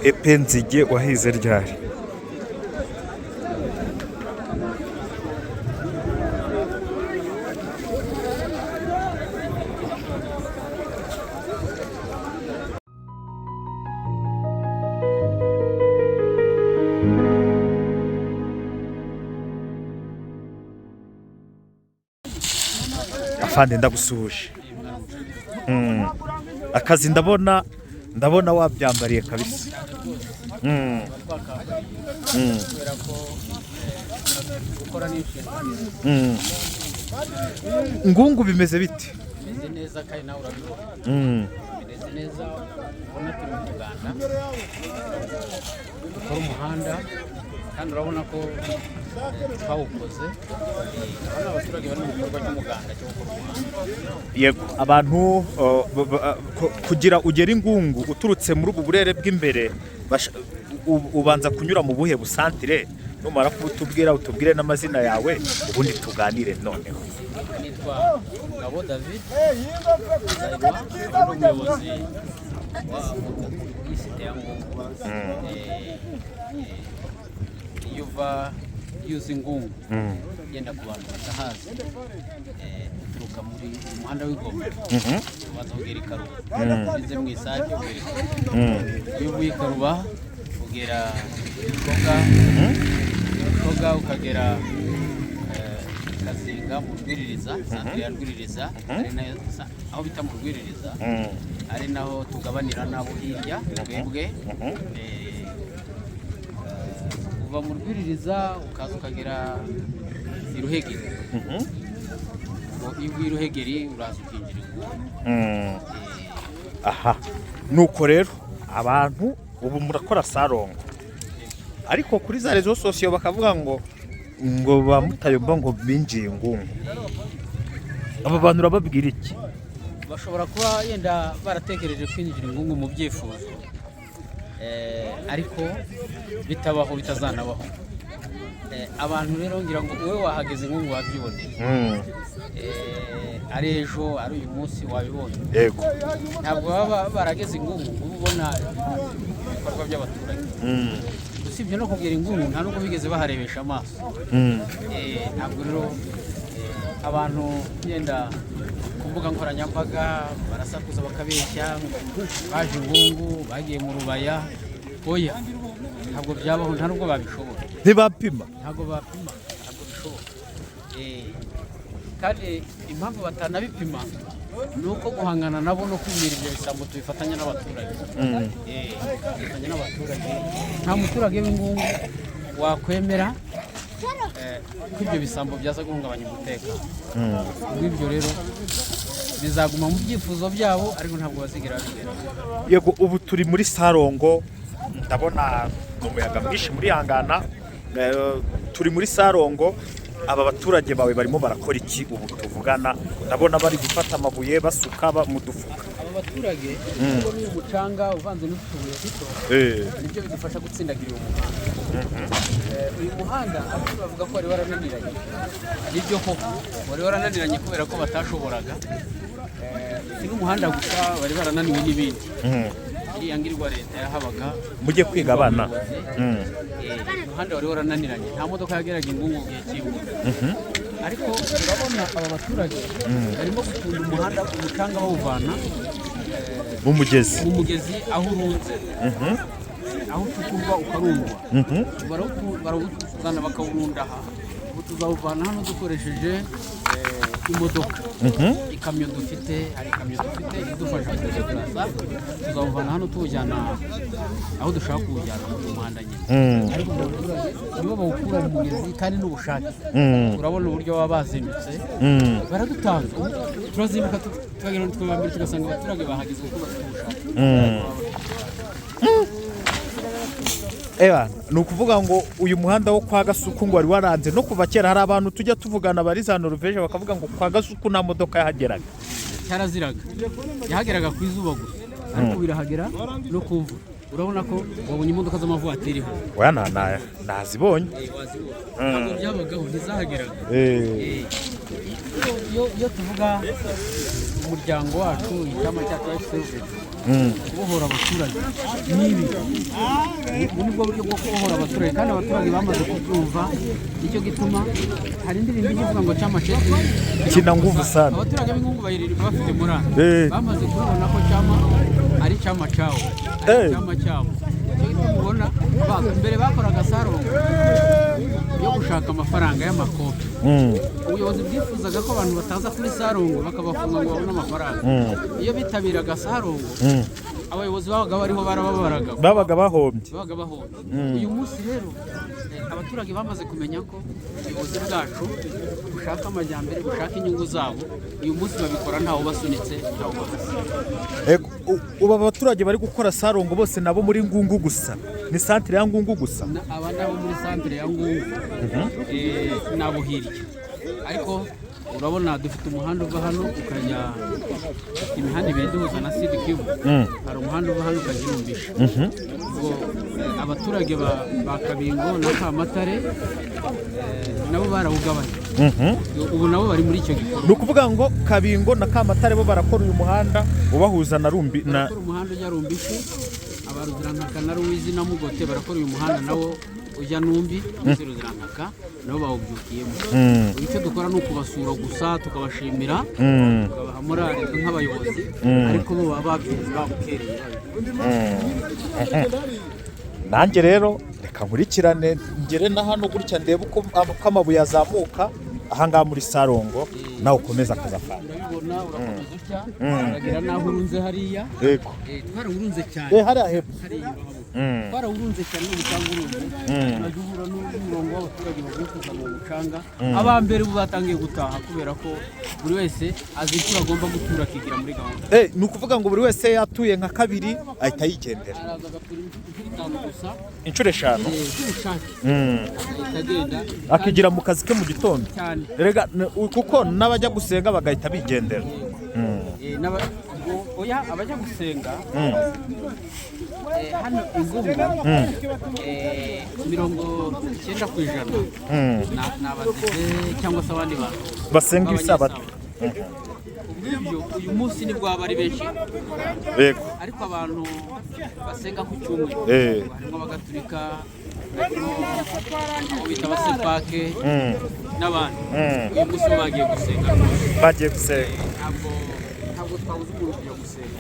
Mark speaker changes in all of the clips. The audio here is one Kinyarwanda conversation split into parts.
Speaker 1: Epenzige wahize ryari? Afande ndagusuhuje. Akazi ndabona wabyambariye kabisa. Ngungu bimeze bite?
Speaker 2: Bimeze neza kandi nawe urabibona. Bimeze neza ubona turi mu Uganda. Dukora umuhanda kandi urabona ko twawukoze. Hano abaturage bari mu gikorwa cy'umuganda cyo gukora umuhanda.
Speaker 1: Yego abantu kugira ugera Ingungu uturutse muri ubu burere bw'imbere ubanza kunyura mu buhe busantire, numara utubwire n'amazina yawe ubundi tuganire noneho.
Speaker 2: Nitwa Ngabo David, umuyobozi w'isite ya Ngungu. Iyo uva yuzi Ngungu yenda ku bantu batahazi, uturuka muri umuhanda w'Igomero ubanza kugera i Karuba, ugeze mu Isake ugera i Karuba. Iyo uvuye i Karuba ugera Koga ukagera Kazinga mu Rwiririza, santire ya Rwiririza, aho bita mu Rwiririza, ari naho tugabanira nabo hirya twebwe. Uva mu Rwiririza ukaza ukagera i Ruhegeri. Iyo uvuye i Ruhegeri uraza ukinjira Ingungu.
Speaker 1: Aha nuko rero abantu ubu murakora sarongo, ariko kuri za rezo sosiyo bakavuga ngo bamutayomba ngo binjiye Ingungu. Aba bantu urababwira iki?
Speaker 2: Bashobora kuba yenda baratekereje kwinjira Ingungu mu byifuzo, ariko bitabaho bitazanabaho. Abantu rero ngira ngo wowe wahageze Ingungu wabyiboneye. Ari ejo ari uyu munsi wabibonye.
Speaker 1: Yego
Speaker 2: Ntabwo baba barageze Ingungu ubona ibikorwa by'abaturage. Usibye no kugera Ingungu nta nubwo bigeze baharebesha amaso. Ntabwo rero abantu yenda ku mbuga nkoranyambaga barasakuza bakabeshya baje Ingungu bagiye mu Rubaya. Oya, ntabwo byabaho, nta nubwo babishobora.
Speaker 1: Ntibapima?
Speaker 2: Ntabwo bapima, ntabwo bishobora. Kandi impamvu batanabipima ni uko guhangana nabo no kwimira ibyo bisambo tubifatanya n'abaturage. Tubifatanya n'abaturage. Nta muturage w'Ingungu wakwemera ko ibyo bisambo byaza guhungabanya umutekano. Ibyo rero bizaguma mu byifuzo byabo, ariko ntabwo bazigera bigera.
Speaker 1: Yego ubu turi muri Sarongo, ndabona umuyaga mwinshi muri Hangana. Turi muri Sarongo, aba baturage bawe barimo barakora iki ubu tuvugana? Ndabona bari gufata amabuye basuka mu dufuka.
Speaker 2: Aba baturage ni umucanga uvanze n'utubuye duto, nibyo bidufasha gutsindagira uyu muhanda. Uyu muhanda abantu bavuga ko wari warananiranye. Nibyo koko wari warananiranye kubera ko batashoboraga. Si n'umuhanda gusa bari barananiwe n'ibindi. Iriya ngirwa leta yahabaga
Speaker 1: mujye kwiga abana.
Speaker 2: Umuhanda wari warananiranye, nta modoka yageraga Ingungu gihe cy'imvura. Ariko urabona aba baturage barimo gutunda umuhanda umucanga bawuvana
Speaker 1: mu mugezi
Speaker 2: aho urunze, aho ucukurwa ukarundwa. Barawuzana bakawurunda aha. Ubu tuzawuvana hano dukoresheje imodoka, ikamyo dufite, hari ikamyo dufite idufasha kuwugereza. Tuzawuvana hano tuwujyana aho dushaka kuwujyana mu muhanda nyine. Ariko abaturage nibo bawukura mu mugezi kandi n'ubushake. Urabona uburyo baba bazindutse, baradutanga. Turazinduka tukagera twabambere tugasanga abaturage bahageze kuko bafite ubushake.
Speaker 1: Ni ukuvuga ngo uyu muhanda wo kwa Gasuku ngo wari waranze no kuva kera. Hari abantu tujya tuvugana bari za Norvège bakavuga ngo kwa Gasuku nta modoka yahageraga.
Speaker 2: Cyaraziraga, yahageraga ku izuba gusa, ariko birahagera no ku mvura. Urabona ko wabonye imodoka z'amavuwatiri hano?
Speaker 1: Oya nazibonye.
Speaker 2: Ntabwo byabagaho, ntizahageraga. Iyo tuvuga umuryango wacu icyama cyacu FCV kubohora abaturage n'ibi nibwo buryo bwo kubohora abaturage kandi abaturage bamaze kubyumva nicyo gituma hari indirimbo ivuga ngo cyama chetu
Speaker 1: kina nguvu sana
Speaker 2: abaturage b'ingungu bayiririmba bafite murana bamaze kubona ko cyama ari cyama cyawo cyama cyabo ubona mbere bakoraga sarongo yo gushaka amafaranga y'amakopi ubuyobozi bwifuzaga ko abantu bataza kuri sarongo bakabafunga ngo babone amafaranga iyo bitabiraga sarongo abayobozi babaga bariho babaga bahombye uyu munsi rero abaturage bamaze kumenya ko ubuyobozi bwacu bushaka amajyambere bushaka inyungu zabo uyu munsi babikora ntawo basunitse ntawo babase
Speaker 1: ubu abaturage bari gukora sarongo bose nabo muri Ngungu gusa ni centre ya Ngungu gusa
Speaker 2: aba nabo muri centre ya Ngungu nabo hirya ariko urabona dufite umuhanda uva hano ukajya imihanda ibiri duhuza na Sud Kivu hari umuhanda uva hano ukajya Irumbisha ubwo abaturage ba Kabingo na Kamatare nabo barawugabanya ubu nabo bari muri icyo gikorwa
Speaker 1: ni ukuvuga ngo Kabingo na Kamatare bo barakora uyu muhanda ubahuza na
Speaker 2: umuhanda ujya Rumbishi abaruzirankaka na Ruwizi na Mugote barakora uyu muhanda nawo ujya Numbi n'Uzirankaka nabo bawubyukiyemo icyo dukora ni ukubasura gusa tukabashimira tukabaha morale nk'abayobozi ariko bo baba babukereye
Speaker 1: nanjye rero reka nkurikirane ngere na hano gutya ndebe uko amabuye azamuka ahangaha muri sarongo nawe ukomeza akazafana
Speaker 2: urabibona urakomeza utya uragira naho urunze hariya
Speaker 1: yego
Speaker 2: twarawurunze cyane
Speaker 1: hariya hepfo
Speaker 2: twarawurunze cyane n'umucanga urunze urajya uhura n'umurongo w'abaturage bagiye kuzana uwo mucanga abambere ubu batangiye gutaha kubera ko buri wese azi icyo agomba gutura akigira muri gahunda
Speaker 1: ni ukuvuga ngo buri wese yatuye nka kabiri ahita yigendera
Speaker 2: araza agatura inshuro 5 gusa
Speaker 1: inshuro 5 akigira mu kazi ke mu gitondo rega kuko n'abajya gusenga bagahita bigendera
Speaker 2: abajya gusenga hano Ingungu 90% ni abazize cyangwa se abandi bantu
Speaker 1: basenga isabato
Speaker 2: uyu munsi nibwo aba ari benshi
Speaker 1: yego
Speaker 2: ariko abantu basenga ku cyumweru harimo abagatulika abo bita abasepake n'abandi uyu munsi bagiye gusenga ntabwo twabuze umuntu kujya gusenga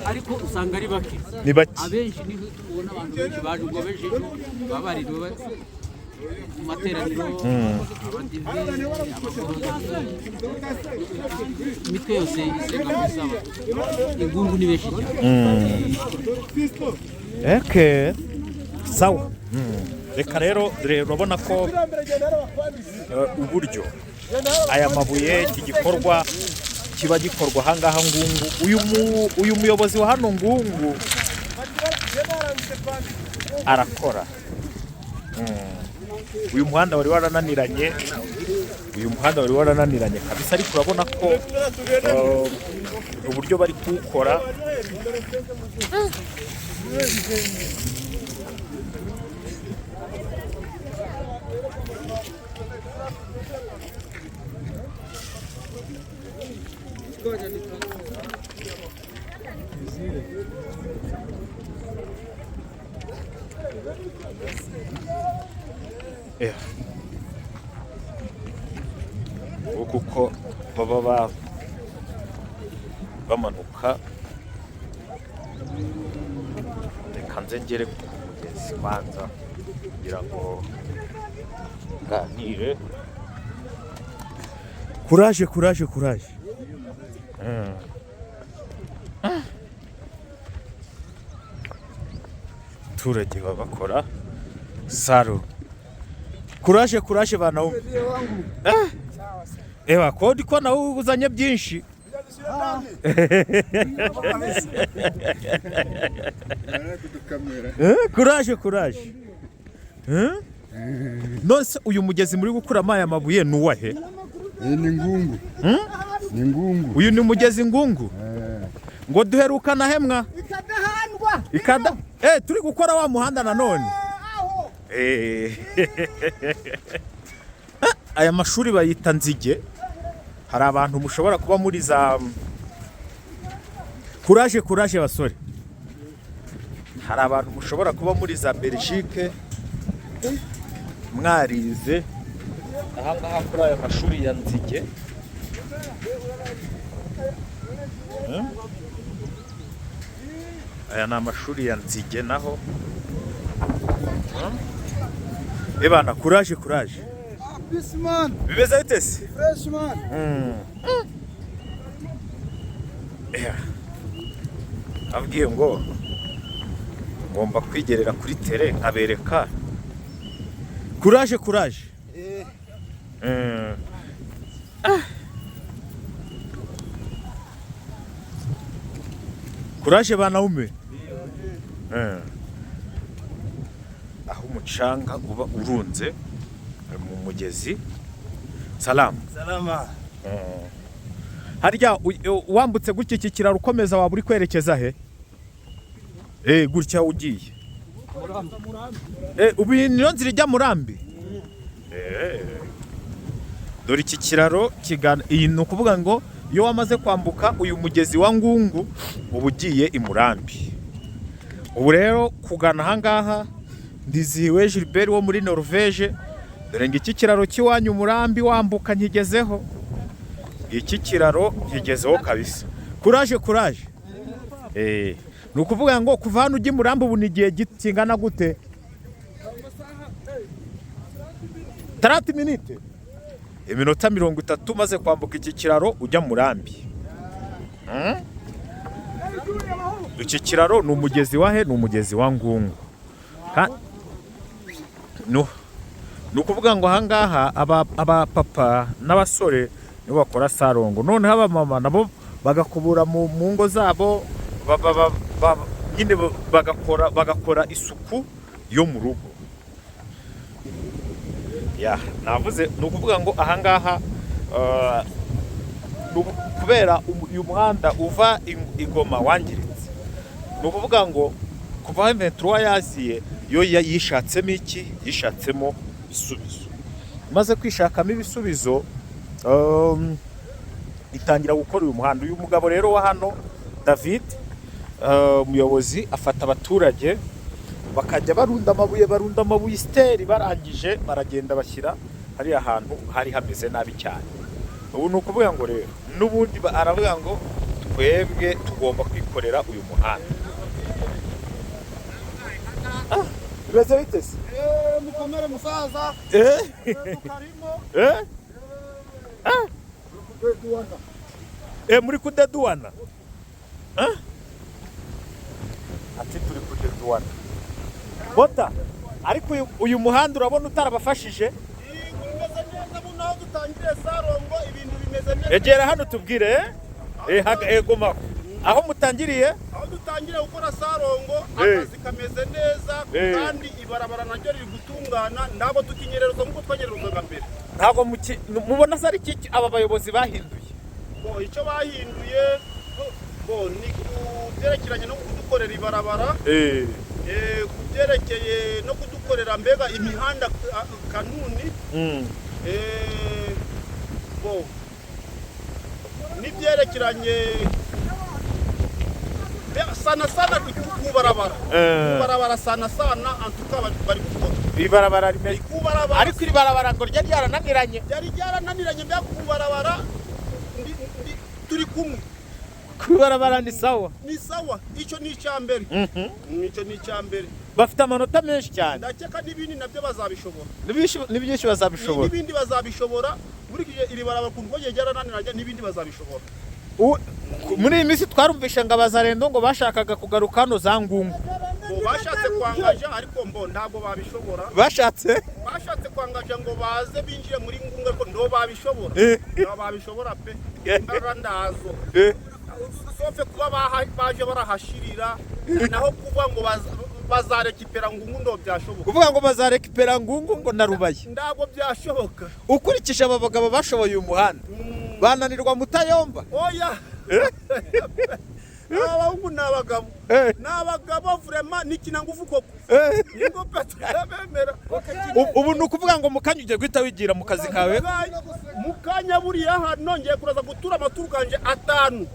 Speaker 2: ariko usanga ari bake
Speaker 1: ni bake
Speaker 2: abenshi niho tubona abantu benshi baje ubwo benshi baba baririwe mu materaniro abadive imitwe yose isenga ku isabato Ingungu ni benshi
Speaker 1: cyane sawa reka rero urabona ko uburyo aya mabuye iki gikorwa kiba gikorwa ahangaha Ngungu uyu muyobozi wa hano Ngungu arakora uyu muhanda wari warananiranye kabisa ariko urabona ko uburyo bari kuwukora kuko baba bamanuka reka nze ngere ku mugezi manza kugira ngo nganire kuraje abaturage baba bakora saro kuraje bana umwe ewa kodi ko nawe uzanye byinshi kuraje nose uyu mugezi muri gukuramo aya mabuye ni uwahe
Speaker 3: ni Ngungu ni Ngungu
Speaker 1: uyu ni umugezi Ngungu ngo duherukana hemwa ikada turi gukora wa muhanda nanone aya mashuri bayita Nzige hari abantu mushobora kuba muri za kuraje basore, hari abantu mushobora kuba muri za Belgique mwarize ahangaha kuri aya mashuri ya Nzige. Aya ni amashuri ya Nzige naho. Ebana kuraje.
Speaker 3: Bisman,
Speaker 1: Bimeze bite se?
Speaker 3: freshman.
Speaker 1: Abwiye ngo ngomba kwigerera kuri tere nkabereka kuraje. Kuraje banaume. Aho umucanga uba urunze mu mugezi. Salama. Harya wambutse gutya iki kiraro ukomeza waba uri kwerekeza he? Gutya ugiye. Ubu niyo nzira ijya Murambi. Dore iki kiraro kigana iyi ni ukuvuga ngo iyo wamaze kwambuka uyu mugezi wa Ngungu uba ugiye i Murambi. Ubu rero kugana ahangaha ndizihiwe Gilbert wo muri Norvège. Dore ngo iki kiraro cy'iwanyu Murambi wambuka nkigezeho. Iki kiraro nkigezeho kabisa. Kuraje. Ni ukuvuga ngo kuva hano ujya i Murambi ubu ni igihe kingana gute? 30 minutes. Iminota 30 maze kwambuka iki kiraro ujya Murambi. Iki kiraro ni umugezi wahe? Ni umugezi wa Ngungu. Ni ukuvuga ngo ahangaha aba papa n'abasore nibo bakora sarongo, noneho aba mama nabo bagakubura mu ngo zabo, nyine bagakora isuku yo mu rugo. Navuze ni ukuvuga ngo ahangaha kubera uyu muhanda uva Igoma wangiritse, ni ukuvuga ngo kuva M23 yaziye yo yishatsemo ibisubizo. Maze kwishakamo ibisubizo itangira gukora uyu muhanda. Uyu mugabo rero wa hano David umuyobozi afata abaturage bakajya barunda amabuye steri, barangije baragenda bashyira hari ahantu hari hameze nabi cyane. Ubu ni ukuvuga ngo rero n'ubundi aravuga ngo twebwe tugomba kwikorera uyu muhanda. Bimeze bite se?
Speaker 3: Mukomere musaza.
Speaker 1: Muri kudeduana. Ati turi kudeduana. Bota, ariko uyu muhanda urabona utarabafashije?
Speaker 3: Bimeze neza bunaho dutangire Sarongo, ibintu bimeze neza.
Speaker 1: Egera hano tubwire. Goma. Aho mutangiriye?
Speaker 3: Aho dutangire gukora Sarongo, akazi kameze neza kandi ibarabara naryo riri gutungana, nabo tukinyererezwa nk'uko twanyererezaga mbere.
Speaker 1: Ntabwo mubona sari iki aba bayobozi bahinduye?
Speaker 3: Icyo bahinduye ni kubyerekeranye no kudukorera ibarabara, kubyerekeye no kudukorera mbega imihanda kanuni, n'ibyerekeranye sana kubarabara sana antuka bari gukora
Speaker 1: ibarabara rimeze, ariko iri barabara ngo ryarananiranye
Speaker 3: mbega kubarabara turi kumwe.
Speaker 1: Kubarabara ni sawa,
Speaker 3: icyo ni icyambere.
Speaker 1: Bafite amanota menshi cyane.
Speaker 3: Ndakeka n'ibindi nabyo bazabishobora,
Speaker 1: n'ibindi bazabishobora,
Speaker 3: n'ibindi bazabishobora. Muri iri barabara kuntu bagiye ryarananiranye, n'ibindi bazabishobora.
Speaker 1: Muri iyi minsi twarumvisha ngo abazarendo ngo bashakaga kugaruka hano za Ngungu.
Speaker 3: Bashatse kwangaja ariko ntabwo babishobora.
Speaker 1: Bashatse
Speaker 3: kwangaja ngo baze binjire muri Ngungu ariko ndo babishobora. Babishobora pe. Ndarandazo. Sofe kuba baje barahashirira, naho kuvuga ngo bazarekipera Ngungu ndo byashoboka.
Speaker 1: Kuvuga ngo bazarekipera Ngungu ngo narubaye.
Speaker 3: Ntabwo byashoboka.
Speaker 1: Ukurikije aba bagabo bashoboye uyu muhanda bananirwa Mutayomba.
Speaker 3: Oya. abahungu ni abagabo
Speaker 1: Eh.
Speaker 3: ni abagabo vrema n'ikinangufu koko nigo Petero yabemera
Speaker 1: ubu ni ukuvuga ngo mu kanya ugiye guhita wigira mu kazi kawe
Speaker 3: mu kanya buriya hano nongeye kuraza gutura amaturu kanje atanu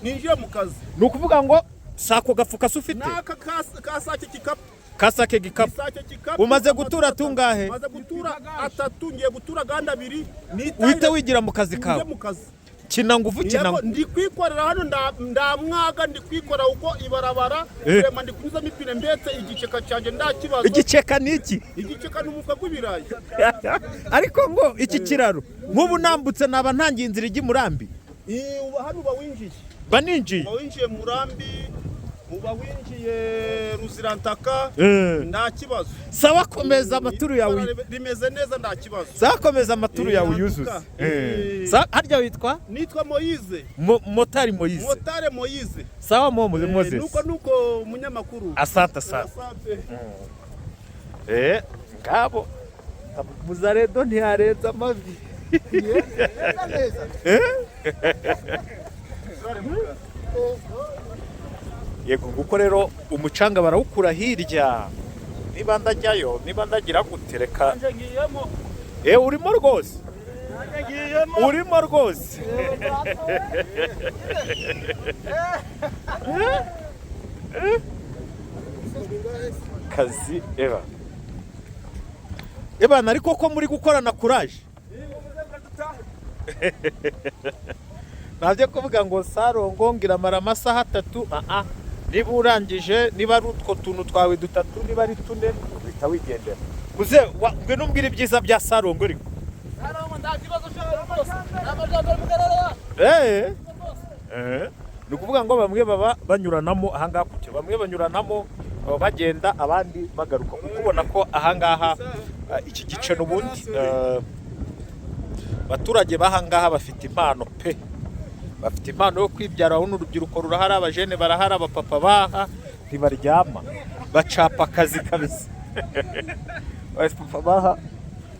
Speaker 3: ninjiye mu kazi
Speaker 1: ni ukuvuga ngo sako gafuka se ufite
Speaker 3: n'aka kasake kikapu
Speaker 1: kasake gikapu umaze gutura tungahe
Speaker 3: maze gutura atatu ngiye gutura gandi abiri
Speaker 1: uhite wigira mu kazi kawe kina nguvu
Speaker 3: ndi kwikorera hano ndamwaga ndi kwikora uko ibarabara vrema ndi kunyuzamo ipine mbetse igiceka cyanjye ndakibazo
Speaker 1: igiceka niki
Speaker 3: igiceka n'umufuka gw'ibirayi
Speaker 1: ariko ngo iki kiraro nk'ubu nambutse naba ntangiye inzira ijya Murambi
Speaker 3: hano uba winjiye
Speaker 1: winjiye
Speaker 3: Murambi uba winjiye Ruzirantaka nta kibazo
Speaker 1: sawa komeza amaturu yawe
Speaker 3: rimeze neza nta kibazo
Speaker 1: sawa komeza amaturu yawe yuzuze harya witwa
Speaker 3: nitwa Moise
Speaker 1: motari
Speaker 3: Moise
Speaker 1: sawa Moses
Speaker 3: nuko munyamakuru
Speaker 1: asante ngabo Muzaredo ntiyarenza amavi yego nguko rero umucanga barawukura hirya niba ndajyayo niba ndagira gutereka urimo rwose kazi eba ariko ko muri gukorana kuraje ntabyo kuvuga ngo Sarongo ngiramara amasaha 3 niba urangije niba ari utwo tuntu twawe 3 niba ari 4 bita wigendera muze ngwe numbwira ibyiza bya Sarongo ariko
Speaker 2: Sarongo ndakibazo cyane rwose n'amajambo mugarara
Speaker 1: ni ukuvuga ngo bamwe baba banyuranamo ahangaha kucyo bamwe banyuranamo bagenda abandi bagaruka kuko ubona ko ahangaha iki gice n'ubundi baturage bahangaha bafite impano pe bafite impano yo kwibyara aho n'urubyiruko rurahara abajene barahara abapapa baha ntibaryama bacapa akazi kabisa abapapa baha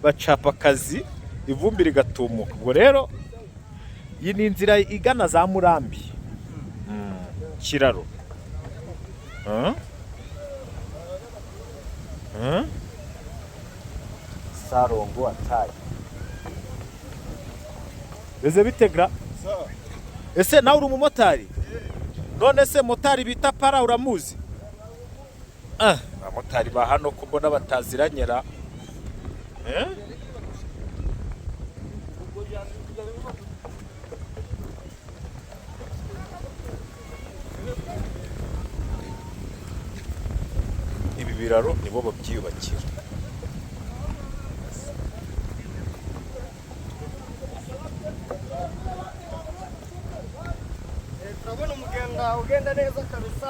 Speaker 1: bacapa akazi ivumbi rigatumuka ubwo rero iyi ni inzira igana za Murambi kiraro Sarongo ataye eze bitegra ese nawe uri umumotari none se motari bita para uramuzi abamotari ba hano ko mbona bataziranyera ibi biraro nibo babyiyubakira
Speaker 3: turabona umugenda ugenda neza kabisa